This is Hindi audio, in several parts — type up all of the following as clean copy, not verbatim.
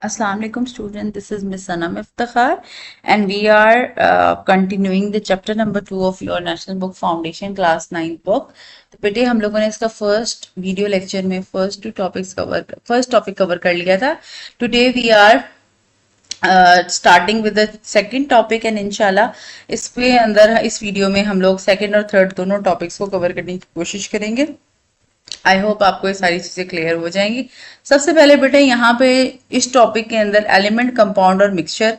Assalamu alaikum student, this is Miss Sanam Iftikhar and we are continuing the chapter number 2 of your National Book Foundation class 9 book. तो बेटे हम लोगों ने इसका फर्स्ट वीडियो लेक्चर में फर्स्ट टॉपिक कवर कर लिया था. Today we are starting with the second topic and इंशाल्लाह इसके अंदर इस वीडियो में हम लोग सेकंड और थर्ड दोनों टॉपिक्स को कवर करने की कोशिश करेंगे. आई होप आपको ये सारी चीजें क्लियर हो जाएंगी. सबसे पहले बेटे यहाँ पे इस टॉपिक के अंदर एलिमेंट, कंपाउंड और मिक्सचर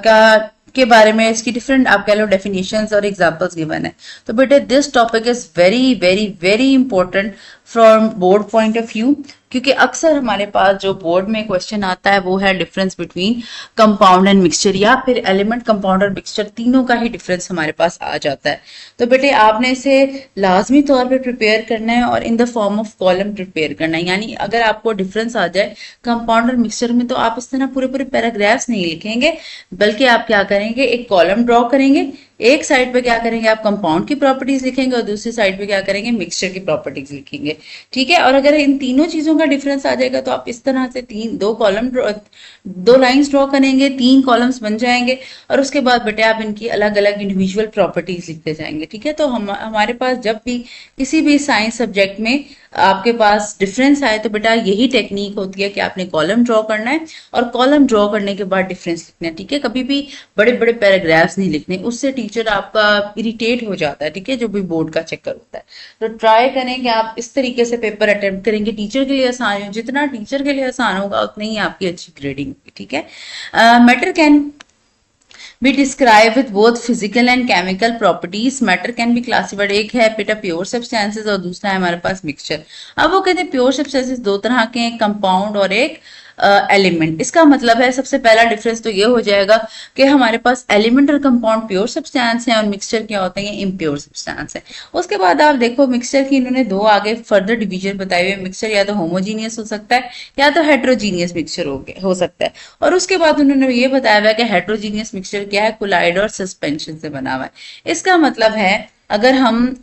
का के बारे में इसकी डिफरेंट आप कह लो डेफिनेशंस और एग्जांपल्स गिवन है. तो बेटे this topic is very very very important from board point of view, क्योंकि अक्सर हमारे पास जो बोर्ड में क्वेश्चन आता है वो है difference between compound and mixture, या फिर एलिमेंट, कंपाउंड और मिक्सचर तीनों का ही डिफरेंस हमारे पास आ जाता है. तो बेटे आपने इसे लाजमी तौर पे प्रिपेयर करना है और in the form of column prepare करना है. यानी अगर आपको डिफरेंस आ जाए कंपाउंड और मिक्सचर में तो आप इस तरह पूरे पूरे पैराग्राफ्स नहीं लिखेंगे, बल्कि आप क्या करेंगे, एक कॉलम ड्रॉ करेंगे. एक साइड पे क्या करेंगे, आप कंपाउंड की प्रॉपर्टीज लिखेंगे और दूसरी साइड पे क्या करेंगे, मिक्सचर की प्रॉपर्टीज लिखेंगे. ठीक है. और अगर इन तीनों चीजों का डिफरेंस आ जाएगा तो आप इस तरह से दो लाइंस ड्रॉ करेंगे, तीन कॉलम्स बन जाएंगे और उसके बाद बेटे आप इनकी अलग अलग इंडिविजुअल प्रॉपर्टीज लिखते जाएंगे. ठीक है. तो हमारे पास जब भी किसी भी साइंस सब्जेक्ट में आपके पास डिफरेंस आए तो बेटा यही टेक्निक होती है कि आपने कॉलम ड्रॉ करना है और कॉलम ड्रॉ करने के बाद डिफरेंस लिखना है. ठीक है. कभी भी बड़े बड़े पैराग्राफ्स नहीं लिखने, उससे टीचर आपका इरिटेट हो जाता है. ठीक है. जो भी बोर्ड का चक्कर होता है, तो ट्राई करें कि आप इस तरीके से पेपर अटेम्प्ट करेंगे, टीचर के लिए आसान हो. जितना टीचर के लिए आसान होगा उतनी ही आपकी अच्छी ग्रेडिंग होगी. ठीक है. Matter can be described with both physical and chemical properties. Matter can be classified, एक है बेटा प्योर सब्सटेंसेस और दूसरा है हमारे पास मिक्सचर. अब वो कहते हैं प्योर सब्सटेंसेस दो तरह के हैं, कंपाउंड और एक एलिमेंट. इसका मतलब है सबसे पहला डिफरेंस तो ये हो जाएगा कि हमारे पास एलिमेंट और कंपाउंड प्योर सब्सटेंस है और मिक्सचर क्या होते हैं, इम्प्योर सब्सटेंस है. उसके बाद आप देखो मिक्सचर की इन्होंने दो आगे फर्दर डिवीजन बताए हुए. मिक्सचर या तो होमोजीनियस हो सकता है या तो हेट्रोजीनियस मिक्सचर हो सकता है. और उसके बाद उन्होंने ये बताया हुआ है कि हेट्रोजीनियस मिक्सचर क्या है, कोलाइड और सस्पेंशन से बना हुआ है. इसका मतलब है अगर हम,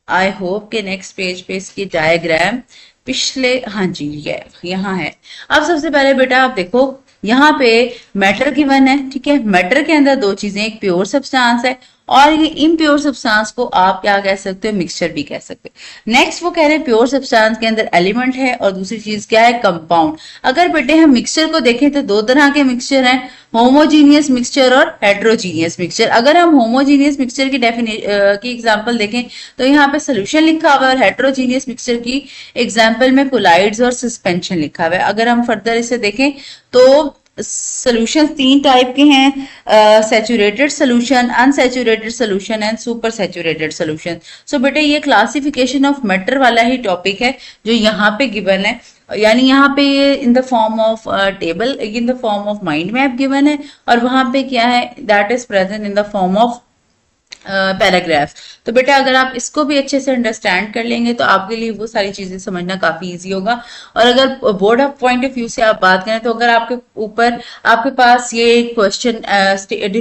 आई होप के नेक्स्ट पेज पे इसकी डायग्राम पिछले, हाँ जी ये यहाँ है. अब सबसे पहले बेटा आप देखो यहाँ पे मैटर गिवन है. ठीक है. मैटर के अंदर दो चीजें, एक प्योर सब्सटेंस है और ये इम्प्योर सब्सटेंस को आप क्या कह सकते हो, मिक्सचर भी कह सकते हो. नेक्स्ट वो कह रहे हैं प्योर सब्सटेंस के अंदर एलिमेंट है और दूसरी चीज क्या है, कंपाउंड. अगर बेटे हम मिक्सचर को देखें तो दो तरह के मिक्सचर हैं, होमोजीनियस मिक्सचर और हेट्रोजीनियस मिक्सचर. अगर हम होमोजीनियस मिक्सचर की एग्जांपल देखें तो यहाँ पे सोल्यूशन लिखा हुआ है और हेट्रोजीनियस मिक्सचर की एग्जांपल में कोलाइड्स और सस्पेंशन लिखा हुआ है. अगर हम फर्दर इसे देखें तो सोल्यूशन तीन टाइप के हैं, saturated solution, unsaturated solution and super saturated solution. So बेटे ये क्लासिफिकेशन ऑफ मैटर वाला ही टॉपिक है जो यहाँ पे गिवन है. यानी यहाँ पे in the form of table, in the form of mind map given है और वहां पे क्या है, that is present in the form of paragraph. तो बेटा अगर आप इसको भी अच्छे से अंडरस्टैंड कर लेंगे तो आपके लिए वो सारी चीजें समझना काफी इजी होगा. और अगर board of point of view से आप बात करें तो अगर आपके ऊपर आपके पास ये क्वेश्चन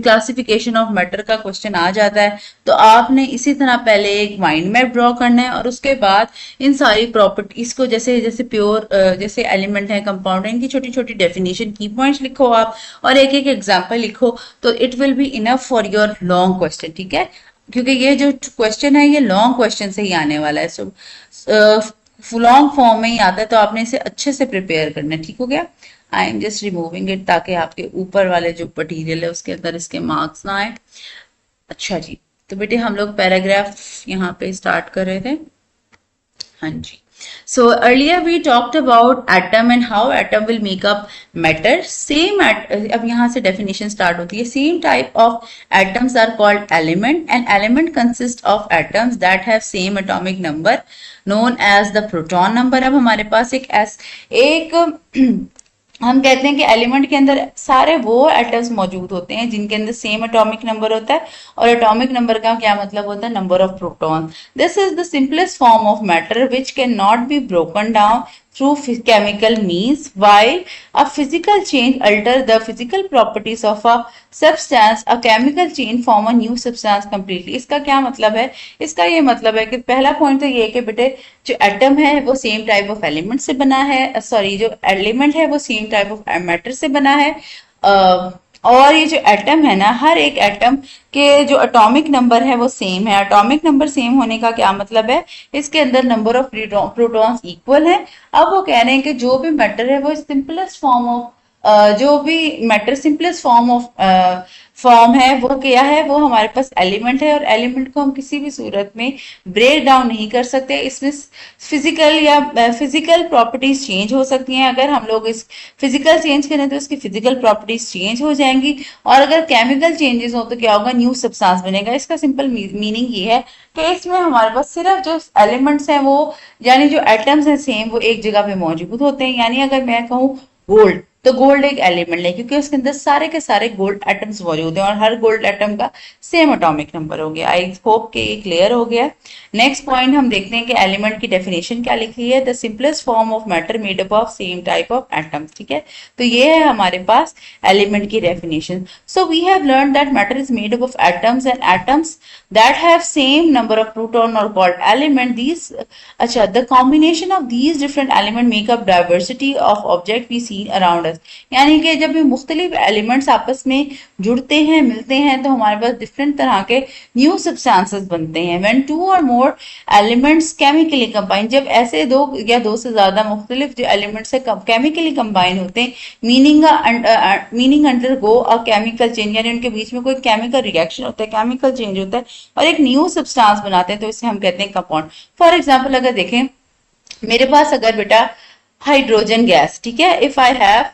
क्लासिफिकेशन ऑफ मैटर का क्वेश्चन आ जाता है तो आपने इसी तरह पहले एक माइंड मैप ड्रॉ करना है और उसके बाद इन सारी प्रॉपर्टीज को, जैसे जैसे प्योर जैसे एलिमेंट है, कंपाउंड है, इनकी छोटी छोटी डेफिनेशन, की पॉइंट्स लिखो आप और एक एक एग्जाम्पल लिखो तो it will be enough for your long question. ठीक है. क्योंकि ये जो क्वेश्चन है ये लॉन्ग क्वेश्चन से ही आने वाला है, सो लॉन्ग फॉर्म में ही आता है तो आपने इसे अच्छे से प्रिपेयर करना है. ठीक हो गया. I am just removing it ताकि आपके ऊपर वाले जो मटीरियल है उसके अंदर इसके मार्क्स ना आए. अच्छा जी. तो बेटे हम लोग पैराग्राफ यहाँ पे स्टार्ट कर रहे थे. हाँ जी. So earlier we talked about atom and how atom will make up matter. अब यहाँ से definition start होती है. Same type of atoms are called element. An element consists of atoms that have same atomic number known as the proton number. अब हमारे पास एक हम कहते हैं कि एलिमेंट के अंदर सारे वो एटम्स मौजूद होते हैं जिनके अंदर सेम एटॉमिक नंबर होता है. और एटॉमिक नंबर का क्या मतलब होता है, number of proton. This is the simplest form of matter which can not be broken down through chemical means, while a physical change alter the physical properties of a substance, a chemical change form a new substance completely. इसका क्या मतलब है? इसका ये मतलब है कि पहला पॉइंट तो ये है कि बेटे जो एटम है वो सेम टाइप ऑफ एलिमेंट से बना है, सॉरी जो एलिमेंट है वो सेम टाइप ऑफ मैटर से बना है। और ये जो एटम है ना, हर एक एटम के जो एटॉमिक नंबर है वो सेम है। एटॉमिक नंबर सेम होने का क्या मतलब है? इसके अंदर नंबर ऑफ प्रोटॉन्स इक्वल है। अब वो कह रहे हैं कि जो भी मैटर है वो सिंपलेस्ट फॉर्म ऑफ जो भी मैटर सिंपलेस्ट फॉर्म है वो क्या है? वो हमारे पास एलिमेंट है, और एलिमेंट को हम किसी भी सूरत में ब्रेक डाउन नहीं कर सकते। इसमें फिजिकल प्रॉपर्टीज चेंज हो सकती हैं। अगर हम लोग इस फिजिकल चेंज करें तो इसकी फिजिकल प्रॉपर्टीज चेंज हो जाएंगी, और अगर केमिकल चेंजेस हो तो क्या होगा? न्यू सब्सटेंस बनेगा। इसका सिंपल मीनिंग ये है कि इसमें हमारे पास सिर्फ जो एलिमेंट्स हैं वो, यानी जो एटम्स हैं सेम, वो एक जगह पे मौजूद होते हैं। यानी अगर मैं कहूँ गोल्ड, तो गोल्ड एक एलिमेंट है क्योंकि उसके अंदर सारे के सारे गोल्ड एटम्स मौजूद हैं, और हर गोल्ड एटम का सेम एटॉमिक नंबर हो गया। आई होप कि ये क्लियर हो गया। नेक्स्ट पॉइंट हम देखते हैं कि एलिमेंट की डेफिनेशन क्या लिखी है। The simplest form of matter made up of same type of atoms. ठीक है, तो ये है हमारे पास एलिमेंट की definition. So we have learn that matter is made up of atoms, and atoms that have same number of proton are called element. These अच्छा, the combination of these different element make up diversity of object we see around us. यानी कि जब ये मुख्तलिफ एलिमेंट्स आपस में जुड़ते हैं, मिलते हैं, तो हमारे पास डिफरेंट तरह के न्यू सब्सटेंसेस बनते हैं। When two or more elements chemically combine, जब ऐसे दो या दो से ज्यादा मुख्तलिफ जो एलिमेंट्स है केमिकली कंबाइन होते हैं, meaning undergo a chemical change, यानी उनके बीच में कोई केमिकल रिएक्शन होता है, केमिकल चेंज होता है, और एक न्यू सब्सटेंस बनाते हैं, तो इसे हम कहते हैं कंपाउंड। फॉर एग्जांपल अगर देखें, मेरे पास अगर बेटा हाइड्रोजन गैस, ठीक है, if I have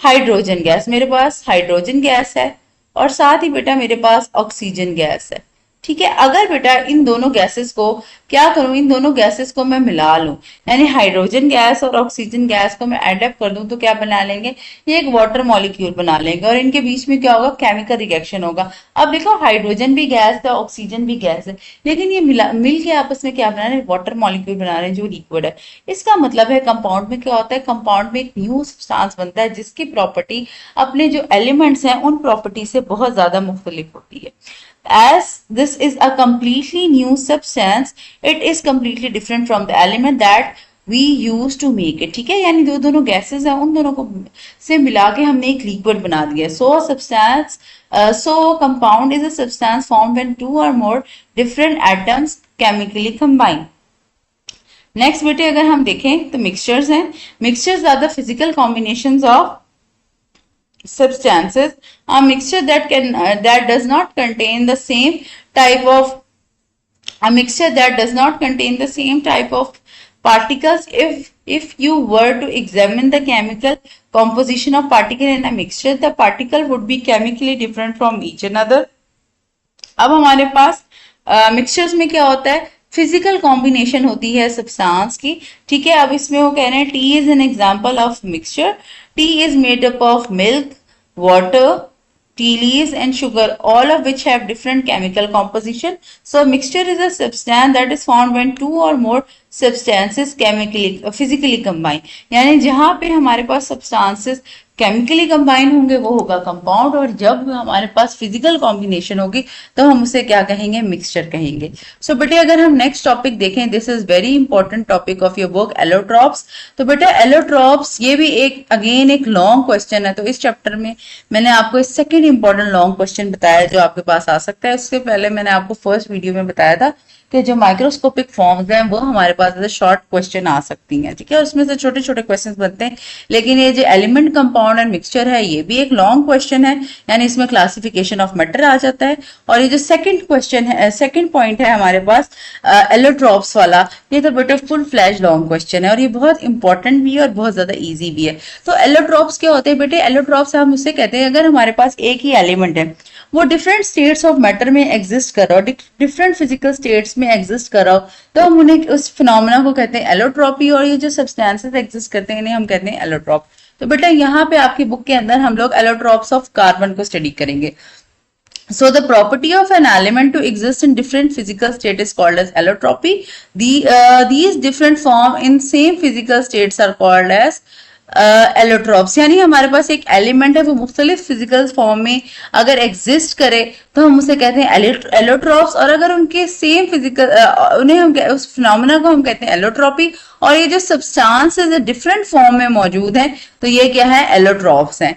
hydrogen gas, मेरे पास हाइड्रोजन गैस है, और साथ ही बेटा मेरे पास ऑक्सीजन गैस है। ठीक है, अगर बेटा इन दोनों गैसेस को क्या करूं, इन दोनों गैसेस को मैं मिला लूं, यानी हाइड्रोजन गैस और ऑक्सीजन गैस को मैं एड अप कर दूं, तो क्या बना लेंगे? ये एक वाटर मॉलिक्यूल बना लेंगे, और इनके बीच में क्या होगा? केमिकल रिएक्शन होगा। अब देखो, हाइड्रोजन भी गैस है, ऑक्सीजन भी गैस है, लेकिन ये मिल के आपस में क्या बना रहे हैं? वाटर मॉलिक्यूल बना रहे हैं जो लिक्विड है। इसका मतलब है कंपाउंड में क्या होता है? कंपाउंड में एक न्यू सब्सटेंस बनता है जिसकी प्रॉपर्टी अपने जो एलिमेंट्स हैं उन प्रॉपर्टी से बहुत ज्यादा मुख्तलिफ होती है। As this is a completely new substance, it is completely different from the element that we use to make it. ठीक है, यानी जो दोनों गैसेस हैं उन दोनों को से मिला के हमने एक लिक्विड बना दिया। So compound is a substance formed when two or more different atoms chemically combine. Next बेटे अगर हम देखें तो मिक्सचर्स हैं। Mixtures are the physical combinations of substances. A mixture that does not contain the same type of a mixture that does not contain the same type of particles. If you were to examine the chemical composition of particle in a mixture, the particle would be chemically different from each another. अब हमारे पास मिक्सचर्स में क्या होता है? फिजिकल कॉम्बिनेशन होती है सब्सटेंस की। ठीक है, अब इसमें वो कह रहे हैं T is an example of mixture. T is made up of milk, water, tea leaves and sugar, all of which have different chemical composition. So mixture is a substance that is formed when two or more substances physically combine. यानी जहां पे हमारे पास substances केमिकली कंबाइन होंगे वो होगा कंपाउंड, और जब हमारे पास फिजिकल कॉम्बिनेशन होगी तो हम उसे क्या कहेंगे? मिक्सचर कहेंगे। सो बेटे अगर हम नेक्स्ट टॉपिक देखें, this is very important topic of your book, allotropes. तो बेटा एलोट्रॉप्स ये भी एक लॉन्ग क्वेश्चन है। तो इस चैप्टर में मैंने आपको इस सेकेंड इंपॉर्टेंट लॉन्ग क्वेश्चन बताया जो आपके पास आ सकता है। उससे पहले मैंने आपको फर्स्ट वीडियो में बताया था कि जो माइक्रोस्कोपिक फॉर्म्स हैं वो हमारे पास ऐसे शॉर्ट क्वेश्चन आ सकती हैं। ठीक है, उसमें से छोटे छोटे क्वेश्चन बनते हैं, लेकिन ये जो एलिमेंट, कंपाउंड एंड मिक्सचर है ये भी एक लॉन्ग क्वेश्चन है, यानी इसमें क्लासिफिकेशन ऑफ मैटर आ जाता है। और ये जो सेकंड क्वेश्चन है, सेकंड पॉइंट है हमारे पास एलोट्रॉप्स वाला, ये तो बेटा फुल फ्लैश लॉन्ग क्वेश्चन है, और ये बहुत इंपॉर्टेंट भी है और बहुत ज्यादा ईजी भी है। तो एलोट्रॉप्स क्या होते हैं बेटे? एलोट्रॉप्स हम उससे कहते हैं अगर हमारे पास एक ही एलिमेंट है, वो डिफरेंट स्टेट्स ऑफ मैटर में एग्जिस्ट कर रहा हो, डिफरेंट फिजिकल स्टेट्स में एग्जिस्ट कर रहा हो, तो हम उन्हें उस फिनोमेना को कहते हैं एलोट्रॉपी, और ये जो सब्सटेंसेस एग्जिस्ट करते हैं इन्हें हम कहते हैं एलोट्रॉप। तो बेटा यहाँ पे आपकी बुक के अंदर हम लोग एलोट्रॉप्स ऑफ कार्बन को स्टडी करेंगे। So the property of an element to exist in different physical state is called as allotropy. These different form in same physical states are called as allotropes. यानी हमारे पास एक एलिमेंट है वो मुख्तलिफ फिजिकल फॉर्म में अगर एग्जिस्ट करे तो हम उसे कहते हैं एलोट्रॉप्स, और अगर उनके सेम फिजिकल उन्हें हम उस फिनोमेना को हम कहते हैं एलोट्रॉपी. और ये जो सब्सटेंसेस डिफरेंट फॉर्म में मौजूद हैं तो ये क्या है, एलोट्रॉप्स हैं.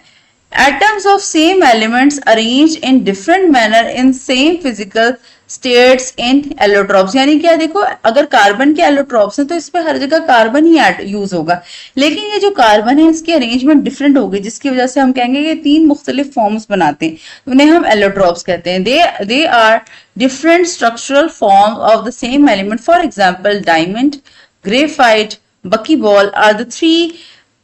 Atoms of same elements arranged in different manner in same physical states in allotropes. यानी क्या, देखो अगर कार्बन के एलोट्रॉप्स हैं तो इसमें हर जगह कार्बन ही यूज होगा, लेकिन ये जो कार्बन है इसकी अरेंजमेंट डिफरेंट होगी जिसकी वजह से हम कहेंगे ये तीन मुख्तलिफ फॉर्म्स बनाते हैं, उन्हें हम एलोट्रॉप्स कहते हैं. They are different structural form of the same element. For example diamond, graphite, buckyball are the three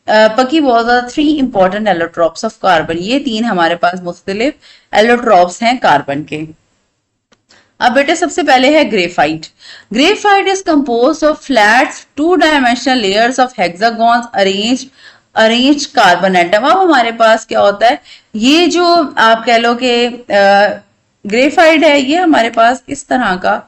buckyballs are three important allotropes of carbon. ये तीन हमारे पास मुख्तलिफ एलोट्रॉप्स हैं कार्बन के. अब बेटे सबसे पहले है graphite. Graphite is compose of flat two dimensional layers of hexagons arrange carbon atom. अब हमारे पास क्या होता है, ये जो आप कह लो कि ग्रेफाइट है ये हमारे पास इस तरह का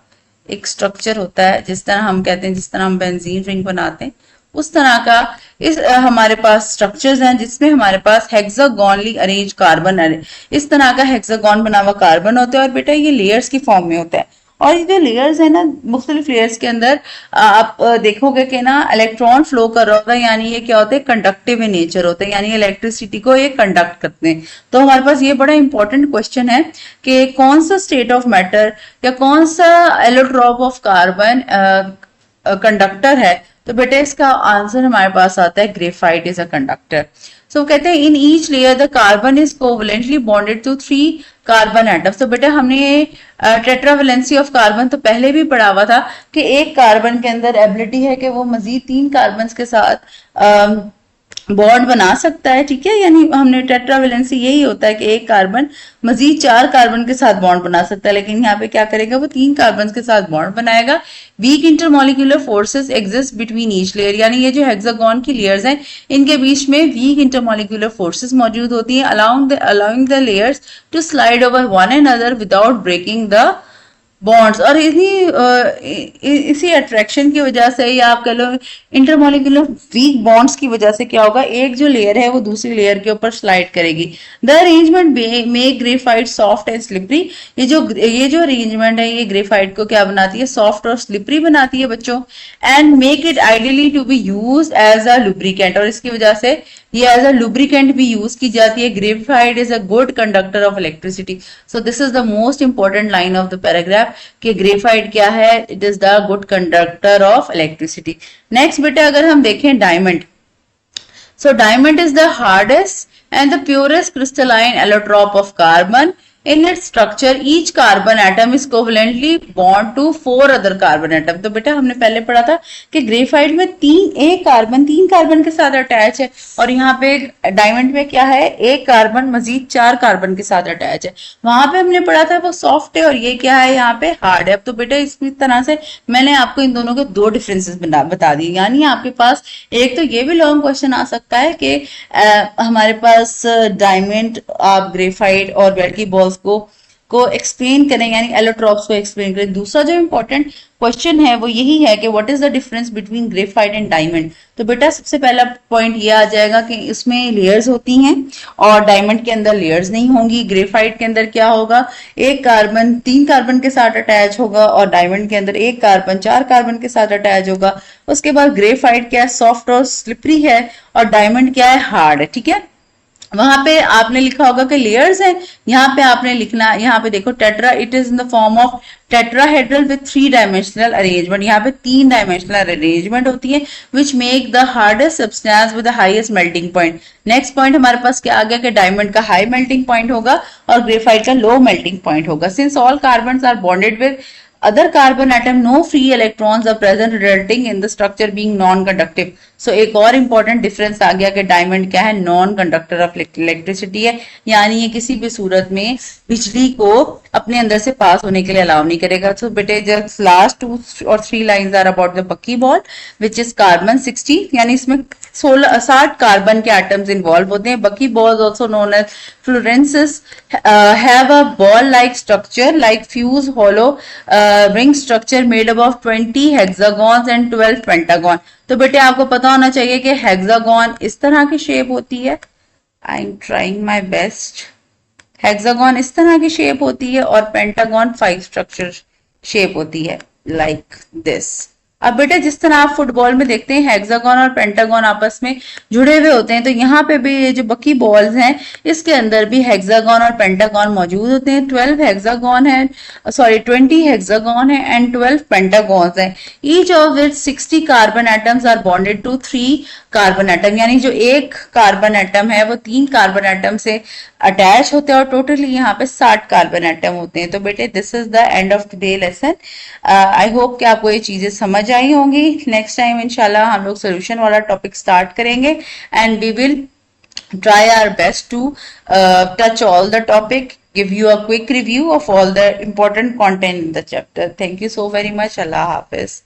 एक स्ट्रक्चर होता है, जिस तरह हम कहते हैं, जिस तरह हम बेंजीन रिंग बनाते हैं उस तरह का इस हमारे पास स्ट्रक्चर्स हैं जिसमें हमारे पास हेक्सागोनली अरेंज कार्बन इस तरह का हेक्सागोन बना हुआ कार्बन होता है. और बेटा ये लेयर्स की फॉर्म में होता है. और ये जो लेयर्स है ना, मुख्तलिफ लेयर्स के अंदर आप देखोगे कि ना इलेक्ट्रॉन फ्लो कर रहा होगा, यानी ये क्या होता है, कंडक्टिव इन नेचर होता है, यानी इलेक्ट्रिसिटी को ये कंडक्ट करते हैं. तो हमारे पास ये बड़ा इंपॉर्टेंट क्वेश्चन है कि कौन सा स्टेट ऑफ मैटर या कौन सा एलोट्रॉप ऑफ कार्बन कंडक्टर है. तो बेटा इसका आंसर हमारे पास आता है graphite is a conductor. So कहते हैं in each layer the carbon is covalently bonded to 3 carbon atoms. तो बेटा हमने टेट्रावेलेंसी ऑफ कार्बन तो पहले भी पढ़ा हुआ था कि एक कार्बन के अंदर एबिलिटी है कि वो मजीद 3 कार्बन के साथ बॉन्ड बना सकता है. ठीक है, यानी हमने टेट्रावेलेंसी यही होता है कि एक कार्बन मजीद 4 कार्बन के साथ बॉन्ड बना सकता है, लेकिन यहाँ पे क्या करेगा, वो 3 कार्बन के साथ बॉन्ड बनाएगा. Weak intermolecular forces exist between each layer. यानी ये जो हेक्सागोन की लेयर्स हैं इनके बीच में वीक इंटरमोलिकुलर फोर्सेस मौजूद होती हैं, allowing the layers to slide over one and other without breaking the bonds. और इसी अट्रैक्शन की वजह से या आप कह लो इंटरमोलिकुलर वीक बॉन्ड्स की वजह से क्या होगा, एक जो लेयर है वो दूसरी लेयर के ऊपर स्लाइड करेगी. The arrangement make graphite soft and slippery. ये जो अरेंजमेंट है ये ग्रेफाइट को क्या बनाती है, सॉफ्ट और स्लिपरी बनाती है बच्चों. And make it ideally to be use as a lubricant. और इसकी वजह से ये एज अ लुब्रिकेंट भी यूज की जाती है. Graphite is a good conductor of electricity. So this is the most important line of the paragraph कि ग्रेफाइट क्या है, it is the good conductor of electricity. Next बेटा अगर हम देखें diamond. So diamond is the hardest and the purest crystalline allotrope of carbon. In its structure, each carbon atom is covalently bond to 4 other carbon atom. तो बेटा हमने पहले पढ़ा था कि ग्रेफाइट में तीन कार्बन के साथ अटैच है, और यहाँ पे डायमंड में क्या है, एक कार्बन मजीद 4 कार्बन के साथ अटैच है. वहां पे हमने पढ़ा था वो सॉफ्ट है और ये क्या है, यहाँ पे हार्ड है. अब तो बेटा इस तरह से मैंने आपको इन दोनों के 2 डिफरेंसेस बता दिए. यानी आपके पास एक तो ये भी लॉन्ग क्वेश्चन आ सकता है कि हमारे पास डायमंड, आप ग्रेफाइट और बल्कि बॉल्स को एक्सप्लेन करें, यानी एलोट्रॉप्स को एक्सप्लेन करें. दूसरा जो इंपॉर्टेंट क्वेश्चन है वो यही है कि what is the difference between graphite and diamond. तो बेटा सबसे पहला पॉइंट ये आ जाएगा कि इसमें लेयर्स होती हैं और डायमंड के अंदर लेयर्स नहीं होंगी. ग्रेफाइट के अंदर क्या होगा, एक कार्बन 3 कार्बन के साथ अटैच होगा और डायमंड के अंदर एक कार्बन 4 कार्बन के साथ अटैच होगा. उसके बाद ग्रेफाइट क्या है, सॉफ्ट और स्लिपरी है, और डायमंड क्या है, हार्ड है. ठीक है, वहां पे आपने लिखा होगा कि लेयर्स हैं, यहाँ पे आपने लिखना, यहाँ पे देखो tetra, it is in the form of tetrahedral with 3 dimensional arrangement. यहाँ पे 3 डायमेंशनल अरेंजमेंट होती है which make the hardest substance with the highest melting point. Next point हमारे पास क्या आ गया कि डायमंड का हाई मेल्टिंग पॉइंट होगा और ग्रेफाइट का लो मेल्टिंग पॉइंट होगा. Since all carbon are bonded with other carbon atom, no free electrons are present, resulting in the structure being non-conductive. सो एक और इम्पॉर्टेंट डिफरेंस आ गया कि डायमंड क्या है, नॉन कंडक्टर ऑफ इलेक्ट्रिसिटी है, यानी ये किसी भी सूरत में बिजली को अपने अंदर से पास होने के लिए अलाउ नहीं करेगा। सो बेटे just last 2 or 3 lines are about the buckyball which is carbon 60, यानी इसमें 60 कार्बन के एटम्स इन्वॉल्व होते हैं। Buckyballs also known as fullerenes have a ball like structure like fuse hollow ring structure made up of 20 hexagons and 12 pentagon। तो बेटे आपको पता होना चाहिए कि हेक्सागोन इस तरह की शेप होती है, I am trying my best, hexagon इस तरह की शेप होती है और पेंटागन 5 स्ट्रक्चर शेप होती है लाइक दिस। अब बेटा जिस तरह आप फुटबॉल में देखते हैं हेक्सागोन और पेंटागन आपस में जुड़े हुए होते हैं, तो यहाँ पे भी ये जो बकी बॉल्स हैं इसके अंदर भी हेक्सागोन और पेंटागन मौजूद होते हैं। 12 हेक्सागोन है, सॉरी 20 हेक्सागोन है एंड 12 पेंटागॉन्स हैं। Each of it 60 carbon atoms are bonded to 3 carbon atom, यानी जो एक कार्बन एटम है वो 3 कार्बन एटम से अटैच होते हैं और टोटली यहाँ पे 60 कार्बन एटम होते हैं। तो बेटे this is the end of today lesson. I hope कि आपको ये चीजें समझ आई होंगी। नेक्स्ट टाइम इंशाल्लाह हम लोग सोल्यूशन वाला टॉपिक स्टार्ट करेंगे and we will try our best to touch all the topic, give you a quick review of all the important content in the chapter. Thank you so very much. Allah Hafiz.